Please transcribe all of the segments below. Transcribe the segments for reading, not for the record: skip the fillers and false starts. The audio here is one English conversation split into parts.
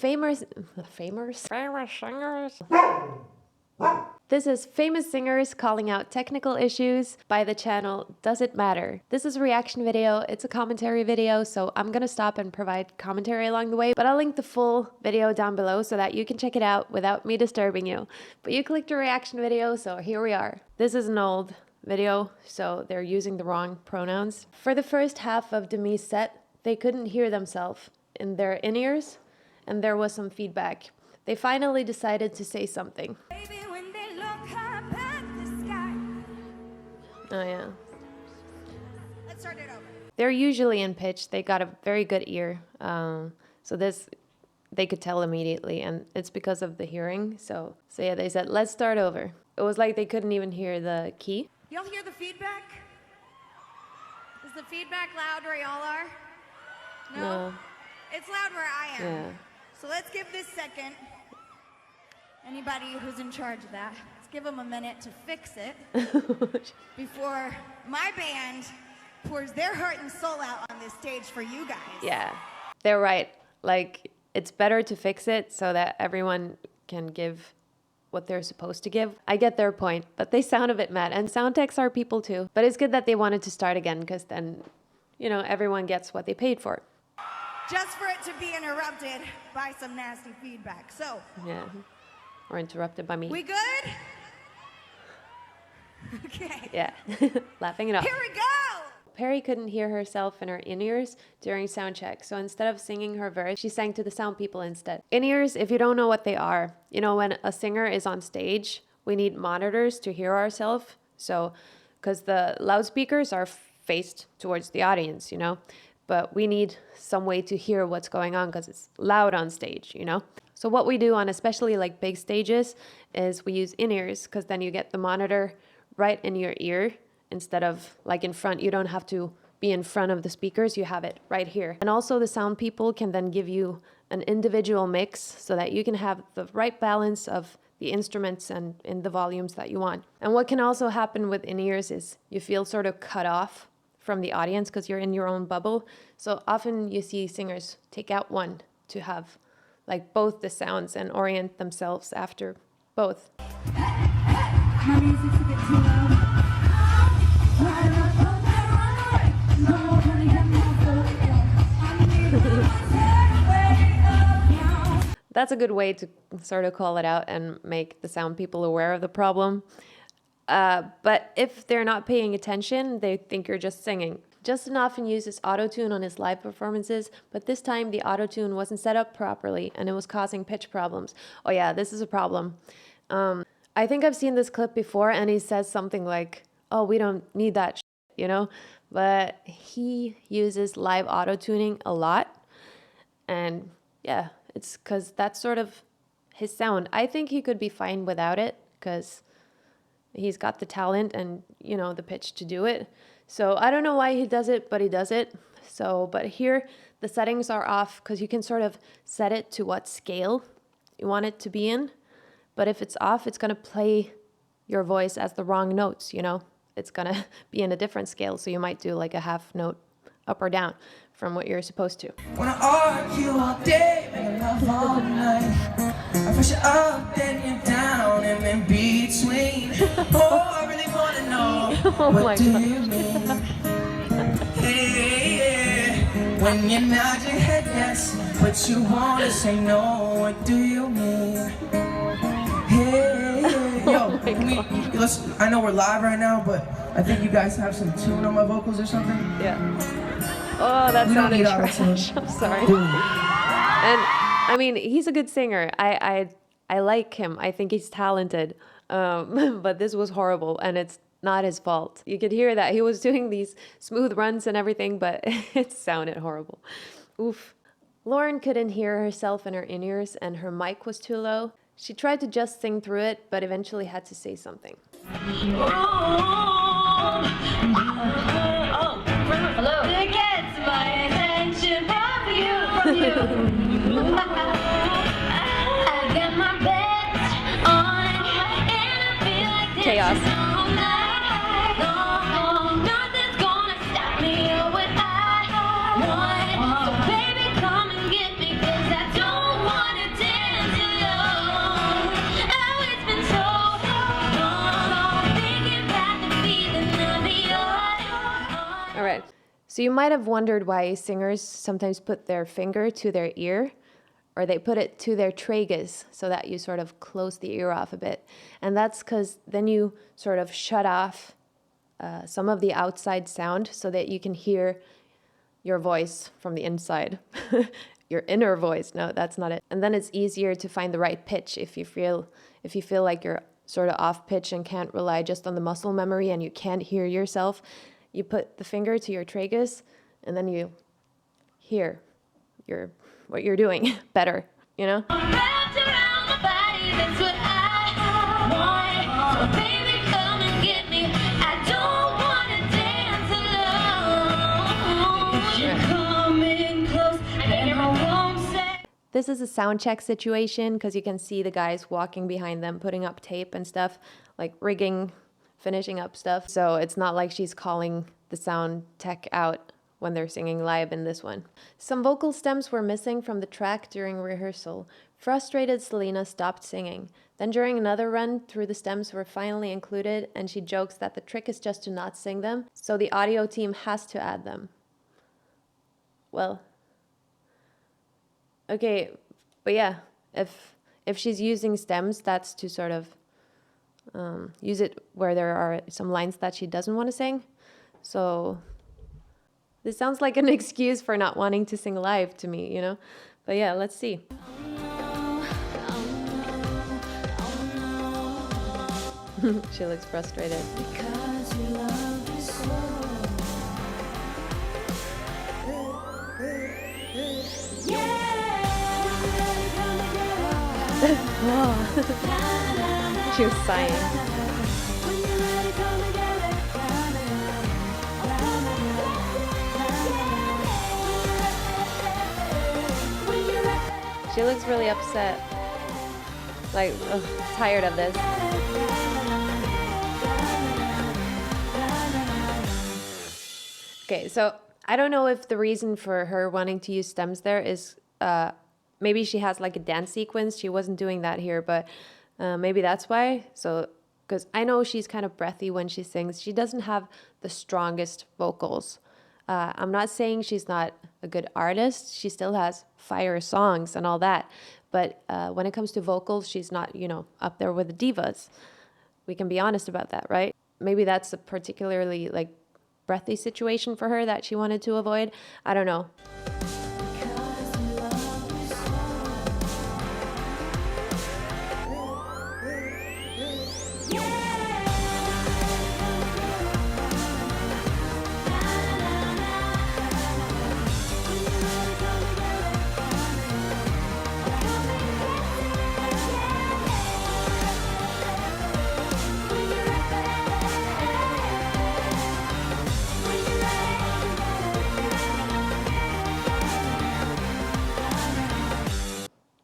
famous singers. This is famous singers calling out technical issues by the channel Does It Matter? This is a reaction video, it's a commentary video, so I'm gonna stop and provide commentary along the way, but I'll link the full video down below so that you can check it out without me disturbing you. But you clicked a reaction video, so here we are. This is an old video, so they're using the wrong pronouns. For the first half of Demi's set, they couldn't hear themselves in their in-ears, and there was some feedback. They finally decided to say something. Oh yeah. Let's start it over. They're usually in pitch. They got a very good ear. So this, they could tell immediately, and it's because of the hearing. So yeah, they said, let's start over. It was like they couldn't even hear the key. Y'all hear the feedback? Is the feedback loud where y'all are? No? It's loud where I am. Yeah. So let's give this second. Anybody who's in charge of that, let's give them a minute to fix it before my band pours their heart and soul out on this stage for you guys. Yeah, they're right. Like, it's better to fix it so that everyone can give what they're supposed to give. I get their point, but they sound a bit mad, and sound techs are people too. But it's good that they wanted to start again, because then, you know, everyone gets what they paid for. Just for it to be interrupted by some nasty feedback. So. Yeah. Or interrupted by me. We good? Okay. Yeah, laughing it off. Here we go! Perry couldn't hear herself in her in-ears during sound check, so instead of singing her verse, she sang to the sound people instead. In-ears, if you don't know what they are, you know, when a singer is on stage, we need monitors to hear ourselves. So, because the loudspeakers are faced towards the audience, you know, but we need some way to hear what's going on because it's loud on stage, you know. So what we do on especially like big stages is we use in-ears, because then you get the monitor right in your ear instead of like in front. You don't have to be in front of the speakers, you have it right here. And also the sound people can then give you an individual mix so that you can have the right balance of the instruments and in the volumes that you want. And what can also happen with in-ears is you feel sort of cut off from the audience because you're in your own bubble. So often you see singers take out one to have like both the sounds and orient themselves after both. My music's a bit too loud. That's a good way to sort of call it out and make the sound people aware of the problem. But if they're not paying attention, they think you're just singing. Justin often uses autotune on his live performances, but this time the autotune wasn't set up properly and it was causing pitch problems. Oh yeah, this is a problem. I think I've seen this clip before, and he says something like, oh, we don't need that shit, you know? But he uses live autotuning a lot. And yeah, it's because that's sort of his sound. I think he could be fine without it because he's got the talent and, you know, the pitch to do it. So I don't know why he does it, but he does it. So, but here the settings are off because you can sort of set it to what scale you want it to be in. But if it's off, it's going to play your voice as the wrong notes, you know. It's going to be in a different scale. So you might do like a half note up or down from what you're supposed to. Wanna argue all day, make love all night. I push you up, then you're down, and in between. Oh, I really wanna know, Oh what do you mean? Hey, when you nod your head yes, but you wanna say no, what do you mean? Hey, yo, listen, I know we're live right now, but I think you guys have some tune on my vocals or something. Yeah. Oh, that sounded trash. I'm sorry. And I mean, he's a good singer. I like him. I think he's talented. But this was horrible, and it's not his fault. You could hear that he was doing these smooth runs and everything, but it sounded horrible. Oof. Lauren couldn't hear herself in her in-ears, and her mic was too low. She tried to just sing through it, but eventually had to say something. Hello. It gets my attention from you. I got my best on, and I feel like Chaos. all night long. Nothing's gonna stop me or what I want. So baby, come and get me, 'cause I don't want So you might have wondered why singers sometimes put their finger to their ear, or they put it to their tragus so that you sort of close the ear off a bit. And that's because then you sort of shut off some of the outside sound so that you can hear your voice from the inside. Your inner voice. No, that's not it. And then it's easier to find the right pitch if you feel like you're sort of off pitch and can't rely just on the muscle memory and you can't hear yourself. You put the finger to your tragus and then you hear what you're doing better, you know? Wrapped around my body, that's what I want. So baby, come and get me. I don't wanna dance alone. If you're coming close, then I won't say. This is a sound check situation because you can see the guys walking behind them, putting up tape and stuff, like rigging, finishing up stuff. So it's not like she's calling the sound tech out when they're singing live in this one. Some vocal stems were missing from the track during rehearsal. Frustrated, Selena stopped singing. Then during another run through, the stems were finally included, and she jokes that the trick is just to not sing them, so the audio team has to add them. Well, okay, but yeah, if she's using stems, that's to sort of use it where there are some lines that she doesn't want to sing. So this sounds like an excuse for not wanting to sing live to me, you know? But yeah, let's see. She looks frustrated. She was sighing. She looks really upset. Like, ugh, tired of this. Okay, so I don't know if the reason for her wanting to use stems there is maybe she has like a dance sequence. She wasn't doing that here, but maybe that's why. So, because I know she's kind of breathy when she sings. She doesn't have the strongest vocals. I'm not saying she's not a good artist. She still has fire songs and all that. But when it comes to vocals, she's not, up there with the divas. We can be honest about that, right? Maybe that's a particularly like breathy situation for her that she wanted to avoid. I don't know.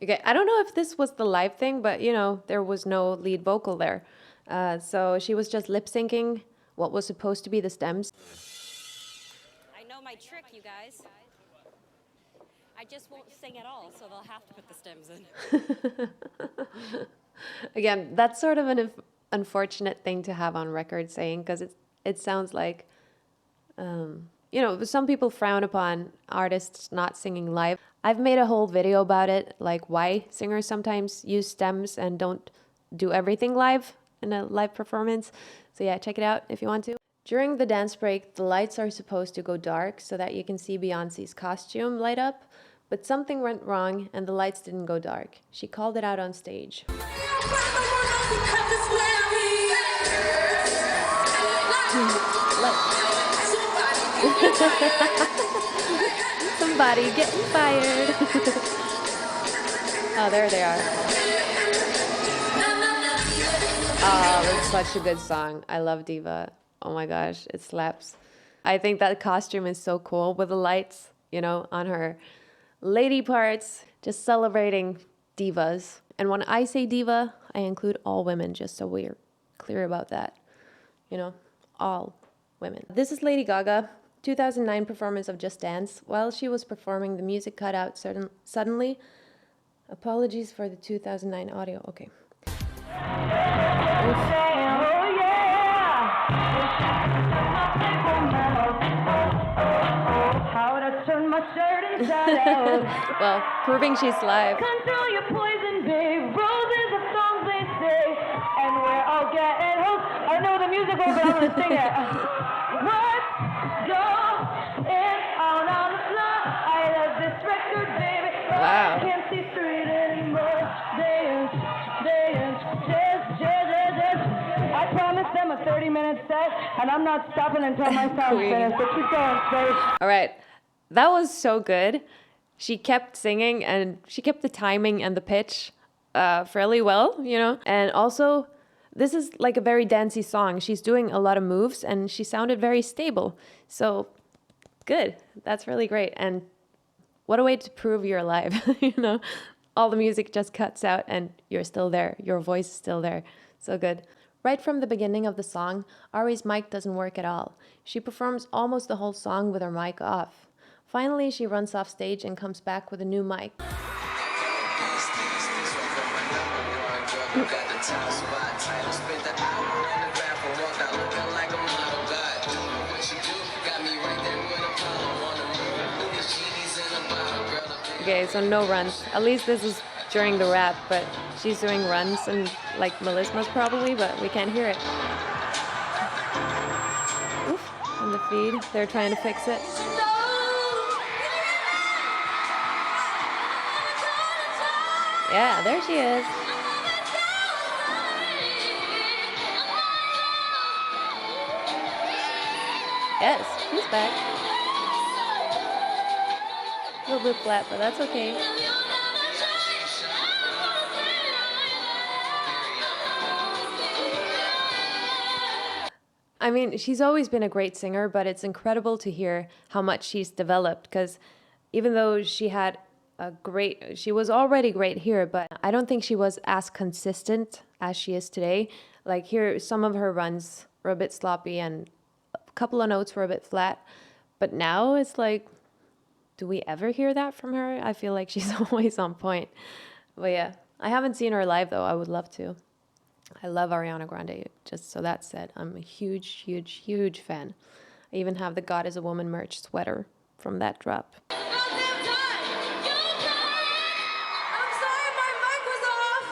Okay, I don't know if this was the live thing, but there was no lead vocal there. So she was just lip syncing what was supposed to be the stems. I know my trick, you guys. I just won't sing at all, so they'll have to put the stems in. Again, that's sort of an unfortunate thing to have on record saying, because it sounds like, some people frown upon artists not singing live. I've made a whole video about it, like why singers sometimes use stems and don't do everything live in a live performance. So yeah, check it out if you want to. During the dance break, the lights are supposed to go dark so that you can see Beyonce's costume light up, but something went wrong and the lights didn't go dark. She called it out on stage. Somebody getting fired. Oh, there they are. Oh, that's such a good song. I love Diva. Oh my gosh, it slaps. I think that costume is so cool with the lights, on her lady parts, just celebrating divas. And when I say diva, I include all women, just so we're clear about that. All women. This is Lady Gaga. 2009 performance of Just Dance. While she was performing, the music cut out suddenly. Apologies for the 2009 audio. Okay. Oof. inside out. Well, proving she's live. Control your poison, babe. Roses are songs they say, and we're all getting hooked. I know the music well, but I'm gonna sing it. What's going on the floor? I love this record, baby. Wow. I can't see straight anymore. Dance, dance, just. I promised them a 30-minute set, and I'm not stopping until my song's Queen. finished. So keep going, babe. All right. That was so good. She kept singing and she kept the timing and the pitch fairly well, you know. And also, this is like a very dancey song. She's doing a lot of moves and she sounded very stable. So good. That's really great. And what a way to prove you're alive, you know. All the music just cuts out and you're still there. Your voice is still there. So good. Right from the beginning of the song, Ari's mic doesn't work at all. She performs almost the whole song with her mic off. Finally, she runs off stage and comes back with a new mic. Okay, so no runs. At least this is during the rap, but she's doing runs and like Melisma's probably, but we can't hear it. Oof, on the feed, they're trying to fix it. Yeah, there she is. Yes, she's back. A little bit flat, but that's okay. I mean, she's always been a great singer, but it's incredible to hear how much she's developed, because even though she was already great here, but I don't think she was as consistent as she is today. Like here, some of her runs were a bit sloppy and a couple of notes were a bit flat, but now it's like, do we ever hear that from her? I feel like she's always on point. But yeah, I haven't seen her live though. I would love to. I love Ariana Grande, just so that's said. I'm a huge, huge, huge fan. I even have the God is a Woman merch sweater from that drop. I'm sorry my mic was off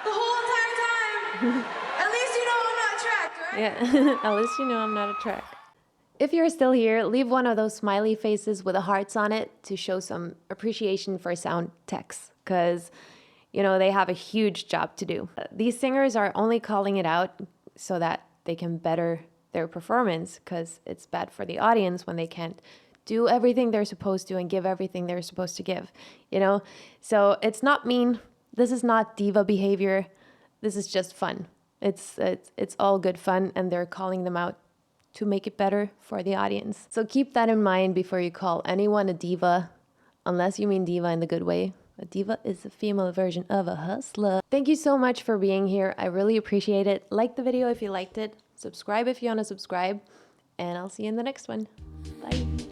the whole entire time. At least you know I'm not tracked, right? Yeah, at least you know I'm not a track. If you're still here, leave one of those smiley faces with the hearts on it to show some appreciation for sound techs, because you know, they have a huge job to do. These singers are only calling it out so that they can better their performance, because it's bad for the audience when they can't do everything they're supposed to and give everything they're supposed to give, you know? So it's not mean. This is not diva behavior. This is just fun. It's all good fun, and they're calling them out to make it better for the audience. So keep that in mind before you call anyone a diva, unless you mean diva in the good way. A diva is a female version of a hustler. Thank you so much for being here. I really appreciate it. Like the video if you liked it. Subscribe if you want to subscribe. And I'll see you in the next one. Bye.